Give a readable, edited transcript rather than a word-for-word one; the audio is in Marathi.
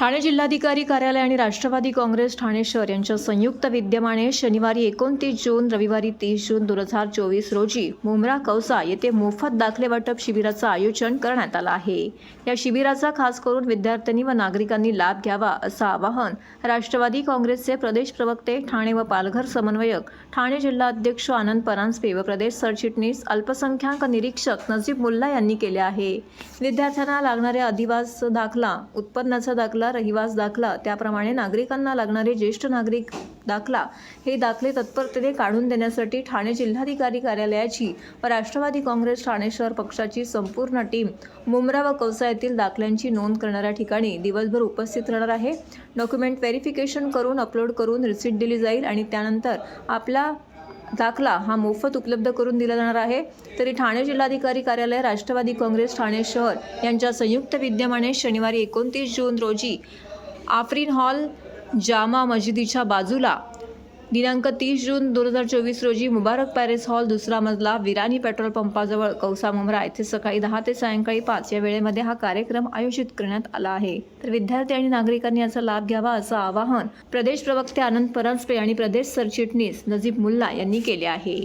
ठाणे जिल्हाधिकारी कार्यालय आणि राष्ट्रवादी काँग्रेस ठाणे शहर यांच्या संयुक्त विद्यमाने शनिवारी 29 जून रविवारी 30 जून 2024 रोजी मुंब्रा कौसा येथे मोफत दाखले वाटप शिबिराचं आयोजन करण्यात आलं आहे। या शिबिराचा खास करून विद्यार्थ्यांनी व नागरिकांनी लाभ घ्यावा असं आवाहन राष्ट्रवादी काँग्रेसचे प्रदेश प्रवक्ते ठाणे व पालघर समन्वयक ठाणे जिल्हा अध्यक्ष आनंद परांजपे व प्रदेश सरचिटणीस अल्पसंख्याक निरीक्षक नजीब मुल्ला यांनी केले आहे। विद्यार्थ्यांना लागणाऱ्या अधिवास दाखला, उत्पन्नाचा दाखला, रहिवास दाखला, त्याप्रमाणे नागरिकांना लागणारे ज्येष्ठ नागरिक दाखला हे दाखले तत्परतेने काढून देण्यासाठी ठाणे जिल्हाधिकारी कार्यालयाची व राष्ट्रवादी काँग्रेस ठाणे शहर पक्षाची संपूर्ण टीम मुंब्रा व कौसा येथील दाखल्यांची नोंद करणाऱ्या ठिकाणी दिवसभर उपस्थित राहणार आहे। डॉक्युमेंट व्हेरिफिकेशन करून अपलोड करून रिसीट दिली जाईल आणि त्यानंतर आपला दाखला हा मोफत उपलब्ध करून दिला जाणार आहे। तरी ठाणे जिल्हाधिकारी कार्यालय राष्ट्रवादी काँग्रेस ठाणे शहर यांच्या संयुक्त विद्यमाने शनिवारी 29 जून रोजी आफरीन हॉल जामा मस्जिदीच्या बाजूला दिनांक 30 जून 2024 रोजी मुबारक पॅलेस हॉल दुसरा मजला विरानी पेट्रोल पंपाजवळ कौसा मुंब्रा येथे सकाळी 10 ते सायंकाळी 5 या वेळेमध्ये हा कार्यक्रम आयोजित करण्यात आला आहे। तर विद्यार्थी आणि नागरिकांनी याचा लाभ घ्यावा असं आवाहन प्रदेश प्रवक्ते आनंद परांजपे आणि प्रदेश सरचिटणीस नजीब मुल्ला यांनी केले आहे।